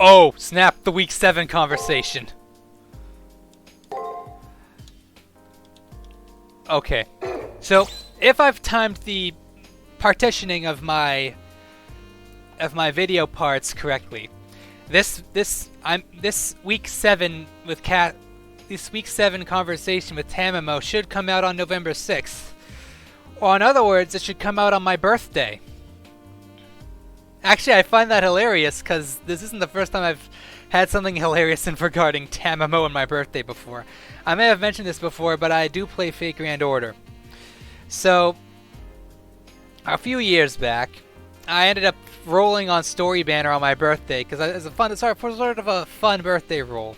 Oh, snap, the week 7 conversation. Okay. So, if I've timed the partitioning of my video parts correctly, this week 7 with this week 7 conversation with Tamamo should come out on November 6th. Or in other words, it should come out on my birthday. Actually, I find that hilarious because this isn't the first time I've had something hilarious regarding Tamamo and my birthday before. I may have mentioned this before, but I do play Fate Grand Order. So, a few years back, I ended up rolling on Story Banner on my birthday because it's sort of a fun birthday roll.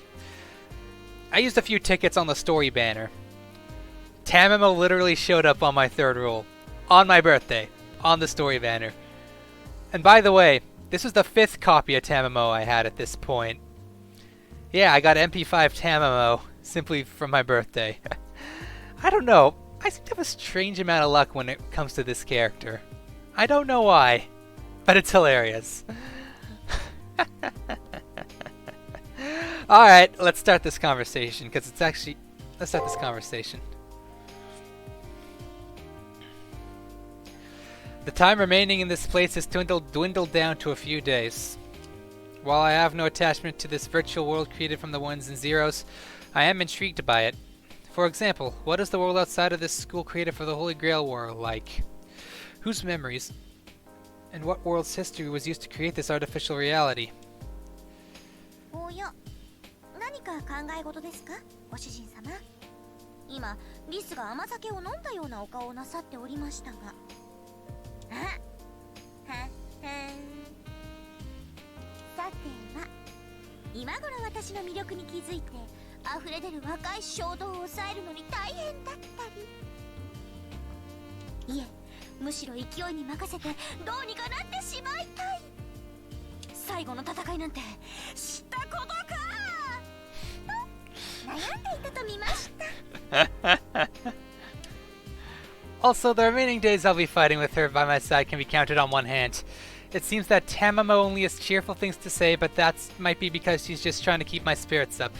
I used a few tickets on the Story Banner. Tamamo literally showed up on my third roll, on my birthday, on the Story Banner. And by the way, this was the 5th copy of Tamamo I had at this point. Yeah, I got MP5 Tamamo simply from my birthday. I don't know, I seem to have a strange amount of luck when it comes to this character. I don't know why, but it's hilarious. Alright, let's start this conversation, because it's actually... Let's start this conversation. The time remaining in this place has dwindled down to a few days. While I have no attachment to this virtual world created from the ones and zeros, I am intrigued by it. For example, what is the world outside of this school created for the Holy Grail War like? Whose memories and what world's history was used to create this artificial reality? おや、何か考え事ですか、ご主人様。今、リスが甘酒を飲んだようなお顔をなさっておりましたが。あ、ははん。さては、今頃私の魅力に気づいて、溢れ出る若い衝動を抑えるのに大変だったり。いえ、むしろ勢いに任せてどうにかなってしまいたい。最後の戦いなんて知ったことかと悩んでいたと見ました。Also, the remaining days I'll be fighting with her by my side can be counted on one hand. It seems that Tamamo only has cheerful things to say, but that might be because she's just trying to keep my spirits up.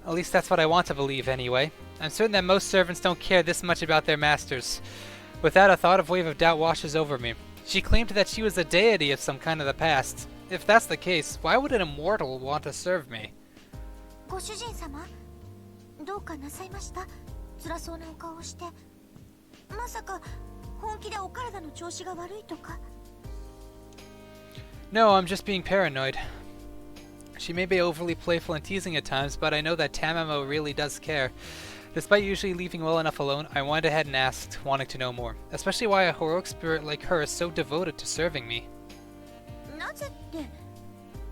At least that's what I want to believe anyway. I'm certain that most servants don't care this much about their masters. With that, a thought of wave of doubt washes over me. She claimed that she was a deity of some kind of the past. If that's the case, why would an immortal want to serve me? ご主人様、どうかなさいました？辛そうなお顔をして。まさか本気でお体の調子が悪いとか？ No, I'm just being paranoid. She may be overly playful and teasing at times, but I know that Tamamo really does care. Despite usually leaving well enough alone, I went ahead and asked, wanting to know more, especially why a heroic spirit like her is so devoted to serving me. なぜって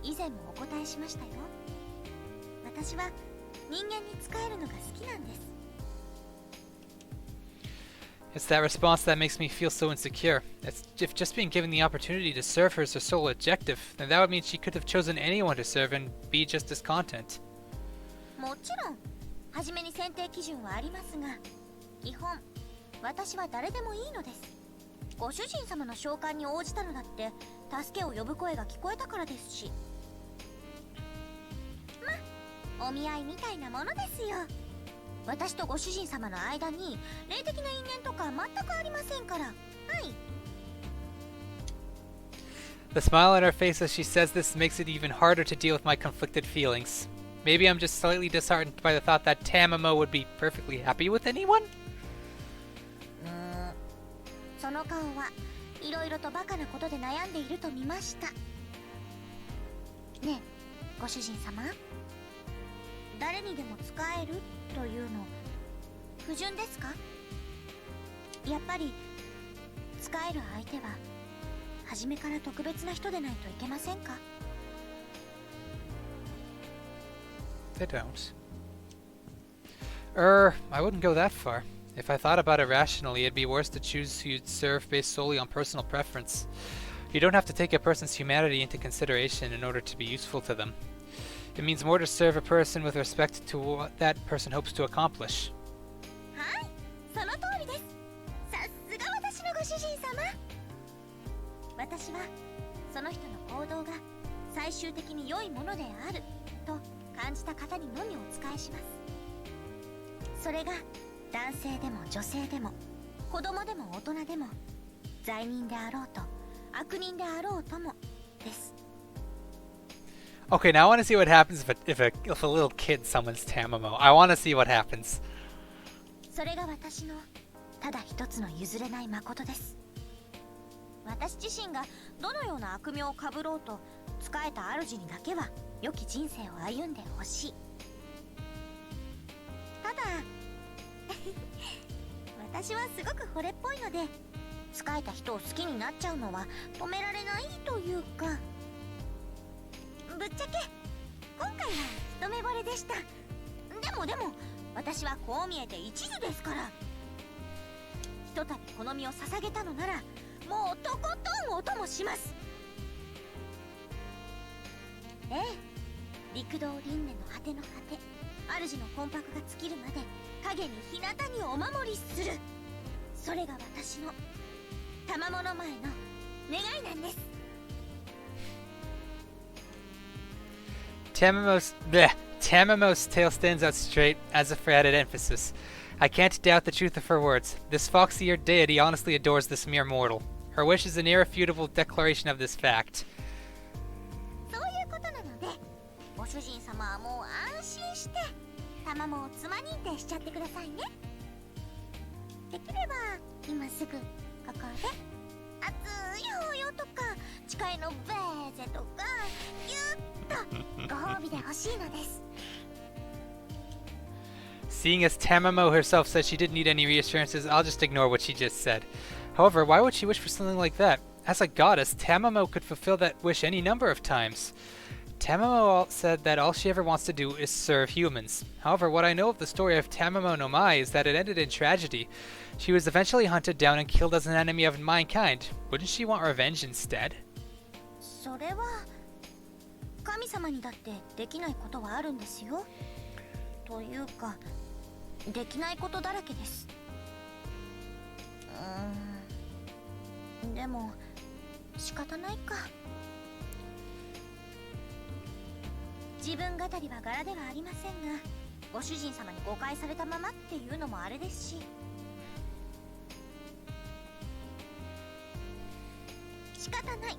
以前もお答えしましたよ。私は人間に仕えるのが好きなんです。 It's that response that makes me feel so insecure. If just being given the opportunity to serve her is her sole objective, then that would mean she could have chosen anyone to serve and be just as content. もちろん、初めに選定基準はありますが、基本、私は誰でもいいのです。ご主人様の召喚に応じたのだって、助けを呼ぶ声が聞こえたからですし。ま、お見合いみたいなものですよ。私とご主人様の間に霊的な因縁とか全くありませんから。はい。 The smile on her face as she says this makes it even harder to deal with my conflicted feelings. Maybe I'm just slightly disheartened by the thought that Tamamo would be perfectly happy with anyone? その顔はいろいろとバカなことで悩んでいると見ました。ねえ、ご主人様。誰にでも使えるというの不純ですか？やっぱり使える相手は初めから特別な人でないといけませんか？ They don't. I wouldn't go that far. If I thought about it rationally, it'd be worse to choose who you'd serve based solely on personal preference. You don't have to take a person's humanity into consideration in order to be useful to them. It means more to serve a person with respect to what that person hopes to accomplish. はい、その通りです。さすが私のご主人様。私はその人の行動が最終的に良いものであると感じた方にのみお仕えします。それが男性でも女性でも子供でも大人でも罪人であろうと悪人であろうともです。 Okay, now I want to see what happens if a little kid summons Tamamo. I want to see what happens. それが私のただ一つの譲れない誠です。私自身がどのような悪名をかぶろうと仕えた主にだけは良き人生を歩んでほしい。ただ私はすごく惚れっぽいので仕えた人を好きになっちゃうのは止められないというか、ぶっちゃけ今回は一目惚れでした。でも私はこう見えて一途ですから、ひとたびこの身を捧げたのならもうとことんお供します。ええ、陸道輪廻の果ての果て、主の魂魄が尽きるまで影に日向にお守りする、それが私の玉物前の願いなんです。Tamamo's tail stands out straight, as if for added emphasis. I can't doubt the truth of her words. This foxy-eared deity honestly adores this mere mortal. Her wish is an irrefutable declaration of this fact. そういうことなので、ご主人様はもう安心して玉を妻認定しちゃってくださいね。できれば今すぐここで熱い抱擁とか誓いのベーゼとかぎゅっとご褒美で欲しいのです。Seeing as Tamamo herself said she didn't need any reassurances, I'll just ignore what she just said. However, why would she wish for something like that? As a goddess, Tamamo could fulfill that wish any number of times. Tamamo said that all she ever wants to do is serve humans. However, what I know of the story of Tamamo no Mai is that it ended in tragedy. She was eventually hunted down and killed as an enemy of mankind. Wouldn't she want revenge instead? それは神様にだってできないことはあるんですよ。というかできないことだらけです。でも仕方ないか。自分語りは柄ではありませんが、ご主人様に誤解されたままっていうのもあれですし、仕方ない。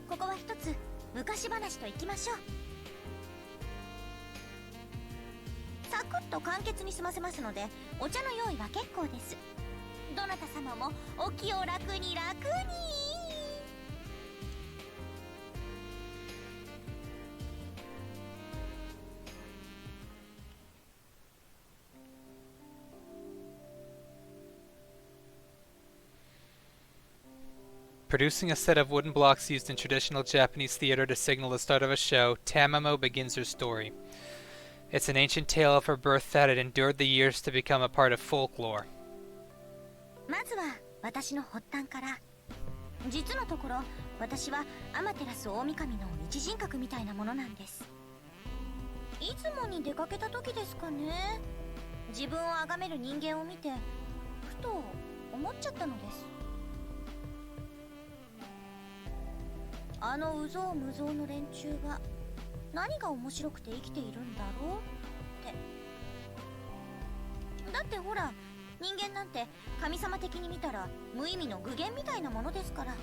ここは一つ昔話といきましょう。サクッと簡潔に済ませますので、お茶の用意は結構です。どなた様もお気を楽に楽に。Producing a set of wooden blocks used in traditional Japanese theater to signal the start of a show, Tamamo begins her story. It's an ancient tale of her birth that had endured the years to become a part of folklore. まずは私の発端から。実のところ私はアマテラス大神の一人格みたいなものなんです。いつもに出かけた時ですかね、自分を崇める人間を見てふと思っちゃったのです。あの有象無象の連中が何が面白くて生きているんだろうって。だってほら、人間なんて神様的に見たら無意味の具現みたいなものですから。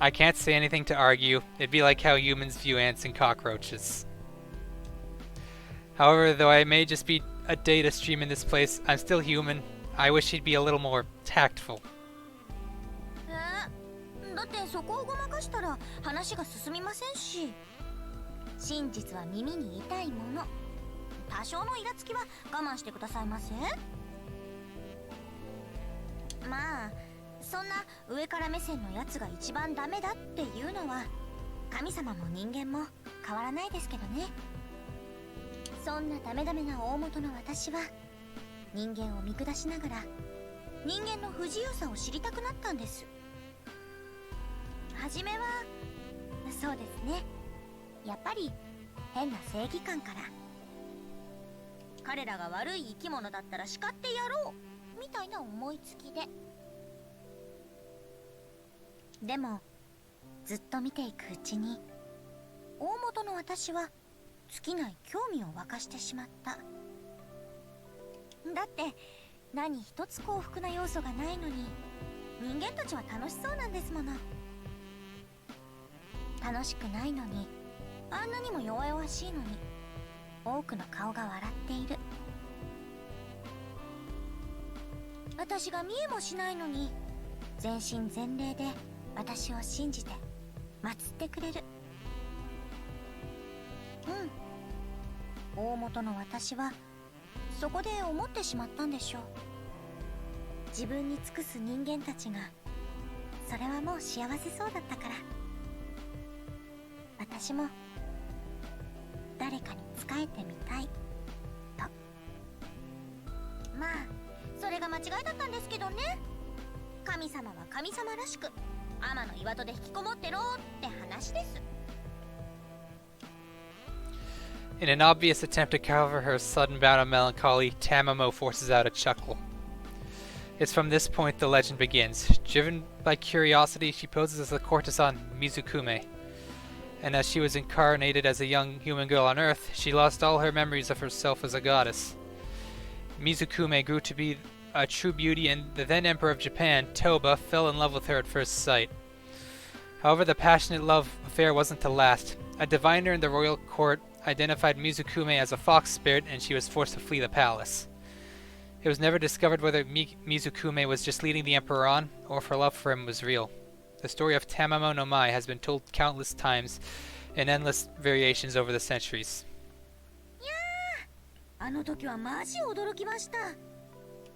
I can't say anything to argue. It'd be like how humans view ants and cockroaches. However, though I may just be a data stream in this place, I'm still human. I wish he'd be a little more tactful. だってそこをごまかしたら話が進みませんし。真実は耳に痛いもの。多少のイラつきは我慢してくださいませ。まあそんな上から目線のやつが一番ダメだっていうのは神様も人間も変わらないですけどね。そんなダメダメな大元の私は人間を見下しながら人間の不自由さを知りたくなったんです。はじめはそうですね、やっぱり変な正義感から、彼らが悪い生き物だったら叱ってやろうみたいな思いつきで。でもずっと見ていくうちに大元の私は尽きない興味を沸かしてしまった。だって何一つ幸福な要素がないのに人間たちは楽しそうなんですもの。楽しくないのにあんなにも弱々しいのに多くの顔が笑っている。私が見えもしないのに全身全霊で私を信じて祀ってくれる。大元の私はそこで思ってしまったんでしょう。自分に尽くす人間たちがそれはもう幸せそうだったから、私も誰かに仕えてみたいと。まあそれが間違いだったんですけどね。神様は神様らしく天の岩戸で引きこもってろって話です。In an obvious attempt to cover her sudden bout of melancholy, Tamamo forces out a chuckle. It's from this point the legend begins. Driven by curiosity, she poses as the courtesan Mizukume. And as she was incarnated as a young human girl on Earth, she lost all her memories of herself as a goddess. Mizukume grew to be a true beauty, and the then Emperor of Japan, Toba, fell in love with her at first sight. However, the passionate love affair wasn't to last. A diviner in the royal court identified Mizukume as a fox spirit, and she was forced to flee the palace. It was never discovered whether Mizukume was just leading the emperor on, or if her love for him was real. The story of Tamamo no Mai has been told countless times in endless variations over the centuries. いやー、あの時はマジ驚きました。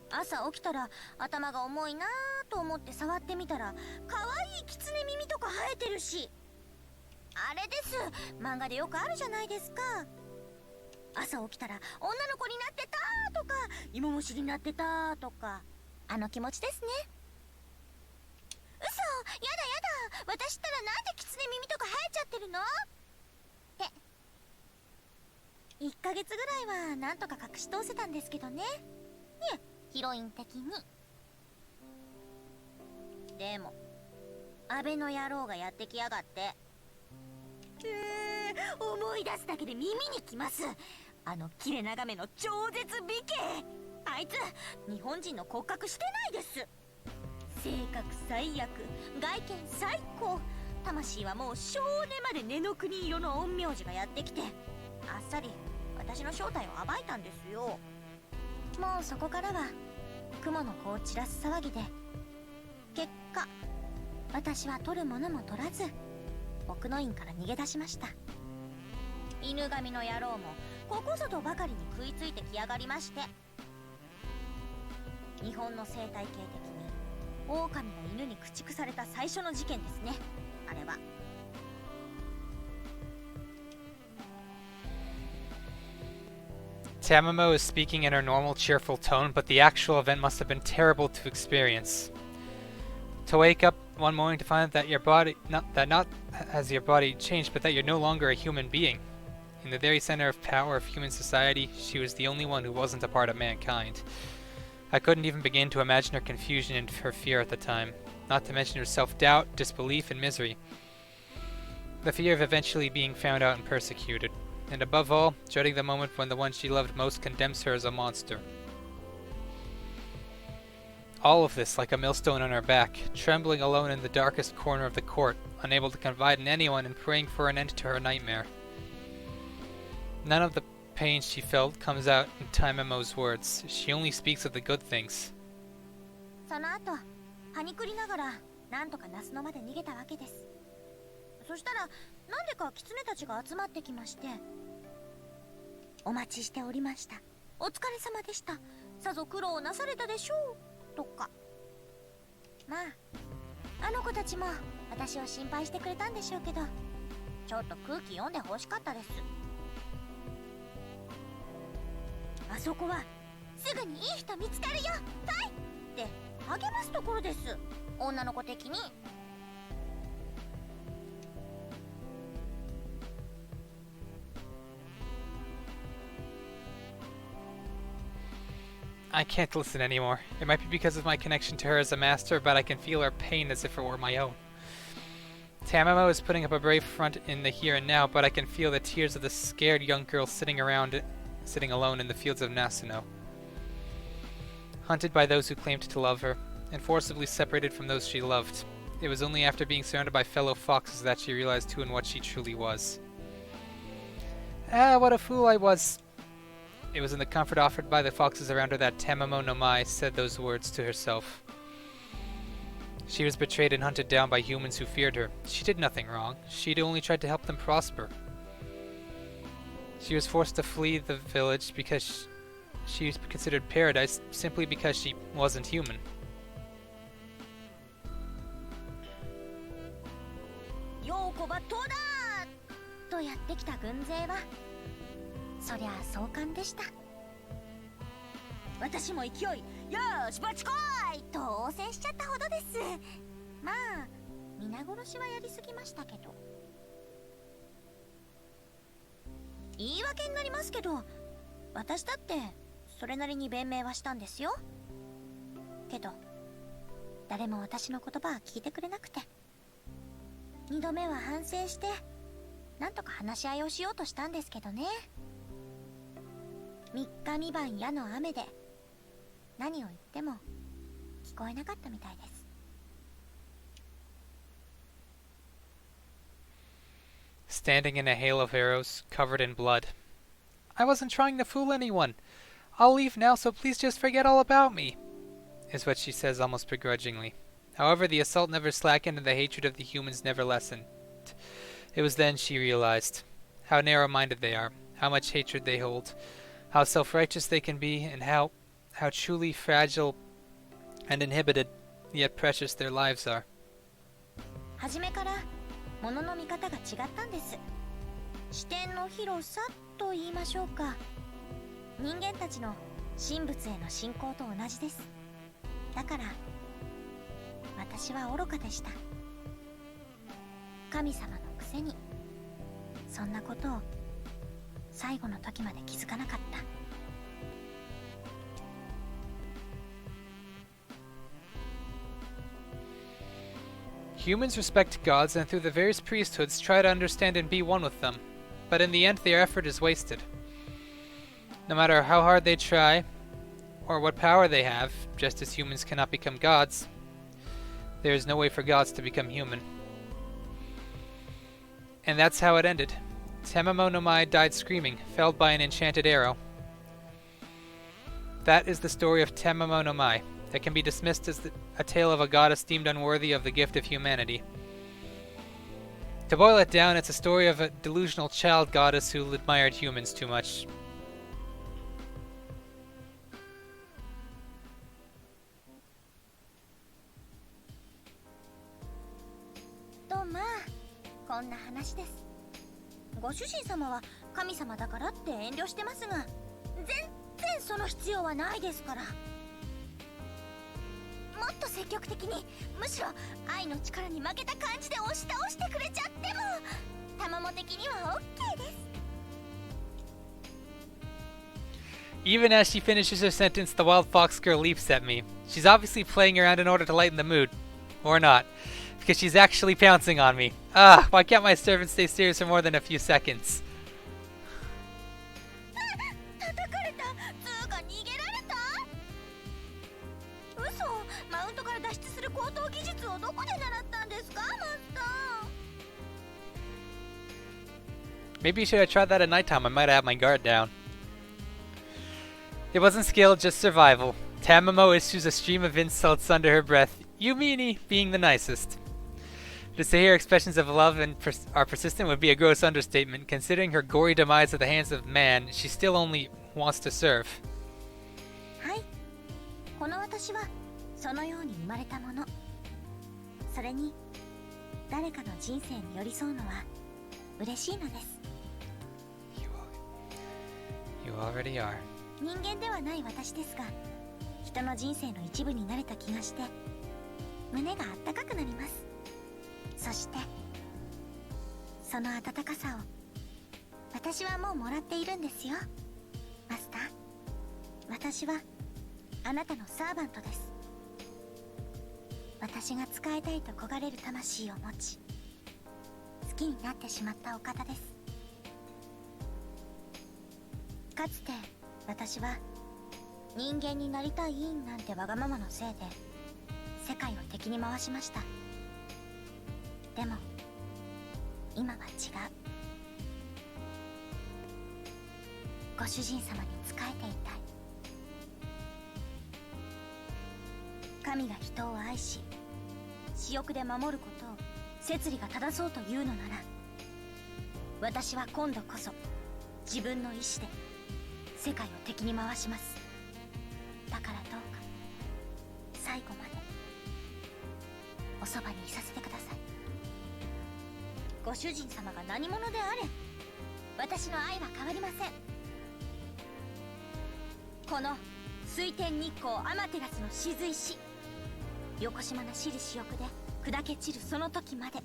朝起きたら頭が重いなーと思って触ってみたら可愛い狐耳とか生えてるし、あれです、漫画でよくあるじゃないですか。朝起きたら女の子になってたーとか芋虫になってたーとか、あの気持ちですね。嘘、やだやだ、私ったらなんで狐耳とか生えちゃってるのって1ヶ月ぐらいはなんとか隠し通せたんですけどね。ヒロイン的に。でも安倍の野郎がやってきやがって、思い出すだけで耳にきます。あの切れ長めの超絶美形、あいつ日本人の骨格してないです。性格最悪、外見最高、魂はもう少年まで根の国色の陰陽師がやってきてあっさり私の正体を暴いたんですよ。もうそこからは雲の子を散らす騒ぎで、結果私は取るものも取らず奥の院から逃げ出しました。犬神の野郎もここぞとばかりに食いついてきやがりまして、日本の生態系的に狼が犬に駆逐された最初の事件ですね、あれは。Tamamo is speaking in her normal cheerful tone, but the actual event must have been terrible to experience. To wake up one morning to find that your body, not has your body changed, but that you're no longer a human being. In the very center of power of human society, she was the only one who wasn't a part of mankind. I couldn't even begin to imagine her confusion and her fear at the time, not to mention her self-doubt, disbelief, and misery. The fear of eventually being found out and persecuted. And above all, dreading the moment when the one she loved most condemns her as a monster. All of this like a millstone on her back, trembling alone in the darkest corner of the court, unable to confide in anyone and praying for an end to her nightmare. None of the pain she felt comes out in Tamamo's words. She only speaks of the good things. その後、はにくりながらなんとか那須野まで逃げたわけです。そしたらなんでか狐たちが集まってきまして、お待ちしておりました、お疲れ様でした、さぞ苦労なされたでしょうとか。まああの子たちも私を心配してくれたんでしょうけど、ちょっと空気読んで欲しかったです。あそこはすぐにいい人見つかるよ、はいって励ますところです、女の子的に。I can't listen anymore. It might be because of my connection to her as a master, but I can feel her pain as if it were my own. Tamamo is putting up a brave front in the here and now, but I can feel the tears of the scared young girl sitting alone in the fields of Nasuno. Hunted by those who claimed to love her, and forcibly separated from those she loved. It was only after being surrounded by fellow foxes that she realized who and what she truly was. Ah, what a fool I was! It was in the comfort offered by the foxes around her that Tamamo no Mai said those words to herself. She was betrayed and hunted down by humans who feared her. She did nothing wrong. She'd only tried to help them prosper. She was forced to flee the village because she was considered paradise simply because she wasn't human. ようこばとだとやってきた軍勢はそりゃあ壮観でした。私も勢いよーしバチこいと応戦しちゃったほどです。まあ皆殺しはやりすぎましたけど。言い訳になりますけど、私だってそれなりに弁明はしたんですよ。けど誰も私の言葉は聞いてくれなくて、2度目は反省してなんとか話し合いをしようとしたんですけどね。3日3晩矢の雨で何を言っても聞こえなかったみたいです。Standing in a hail of arrows, covered in blood. I wasn't trying to fool anyone. I'll leave now, so please just forget all about me, is what she says almost begrudgingly. However, the assault never slackened and the hatred of the humans never lessened. It was then she realized how narrow-minded they are, how much hatred they hold, how self-righteous they can be, and how truly fragile and inhibited, yet precious their lives are. 初めから物の見方が違ったんです。視点の広さと言いましょうか。人間たちの神仏への信仰と同じです。だから私は愚かでした。神様のくせにそんなことを最後の時まで気づかなかった。Humans respect gods and through the various priesthoods try to understand and be one with them, but in the end their effort is wasted. No matter how hard they try, or what power they have, just as humans cannot become gods, there is no way for gods to become human. And that's how it ended. Tamamo no Mai died screaming, felled by an enchanted arrow. That is the story of Tamamo no Mai. That can be dismissed as a tale of a goddess deemed unworthy of the gift of humanity. To boil it down, it's a story of a delusional child goddess who admired humans too much. とまあこんな話です。ご主人様は神様だからって遠慮してますが、全然その必要はないですから。もっと積極的に、むしろ愛の力に負けた感じで押し倒してくれちゃっても卵的には OK です。 Even as she finishes her sentence, the wild fox girl leaps at me. She's obviously playing around in order to lighten the mood. Or not. Because she's actually pouncing on me. Ah, why can't my servant stay serious for more than a few seconds? 叩かれたつうか逃げられた。嘘、マウントから脱出する高等技術をどこで習ったんですか、マスター。 Maybe you should have tried that at nighttime. I might have my guard down. It wasn't skill, just survival. Tamamo issues a stream of insults under her breath, you meanie being the nicest. To say her expressions of love and are persistent would be a gross understatement. Considering her gory demise at the hands of man, she still only wants to serve. はい、この私はそのように生まれたもの。それに誰かの人生に寄り添うのは嬉しいのです。 You already are. 人間ではない私ですが、人の人生の一部になれた気がして胸があったかくなります。そしてその温かさを私はもうもらっているんですよ、マスター。私はあなたのサーバントです。私が仕えたいと焦がれる魂を持ち、きになってしまったお方です。かつて私は人間になりたいなんてわがままのせいで世界を敵に回しました。でも今は違う。ご主人様に仕えていたい。神が人を愛し私欲で守ることを摂理が正そうというのなら、私は今度こそ自分の意志で世界を敵に回します。だからどうか最後までおそばにいさせてください。ご主人様が何者であれ私の愛は変わりません。この水天日光アマテラスの雫石、横島な私利私欲で砕け散るその時まで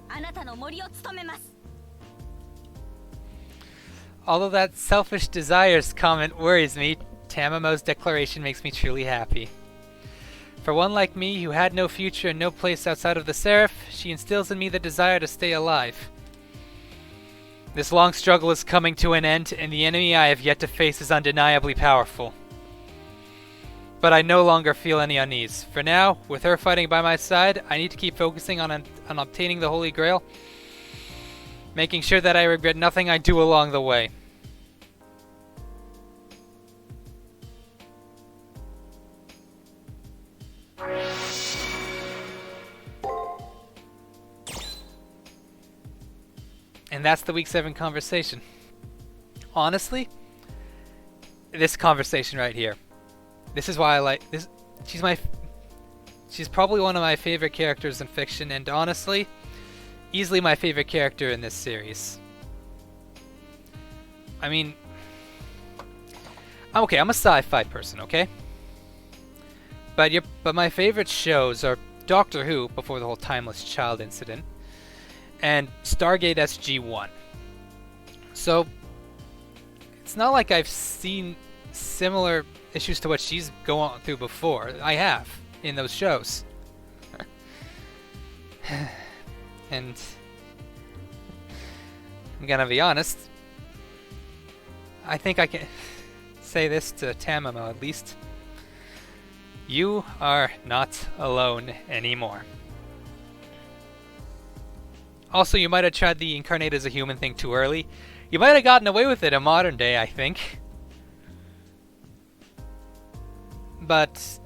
あなたの森を務めます。 Although that selfish desires comment worries me, Tamamo's declaration makes me truly happy. For one like me, who had no future and no place outside of the Seraph, she instills in me the desire to stay alive. This long struggle is coming to an end, and the enemy I have yet to face is undeniably powerful. But I no longer feel any unease. For now, with her fighting by my side, I need to keep focusing on obtaining the Holy Grail, making sure that I regret nothing I do along the way. And that's the week 7 conversation. Honestly, this conversation right here. This is why I like this. She's probably one of my favorite characters in fiction, and honestly, easily my favorite character in this series. I mean, I'm a sci-fi person, okay? But my favorite shows are Doctor Who, before the whole Timeless Child incident, and Stargate SG-1. So, it's not like I've seen similar issues to what she's going through before. I have, in those shows. And I'm gonna be honest, I think I can say this to Tamamo at least. You are not alone anymore. Also, you might have tried the incarnate as a human thing too early. You might have gotten away with it in modern day, I think. But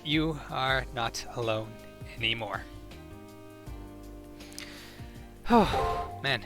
you are not alone anymore. Oh, man.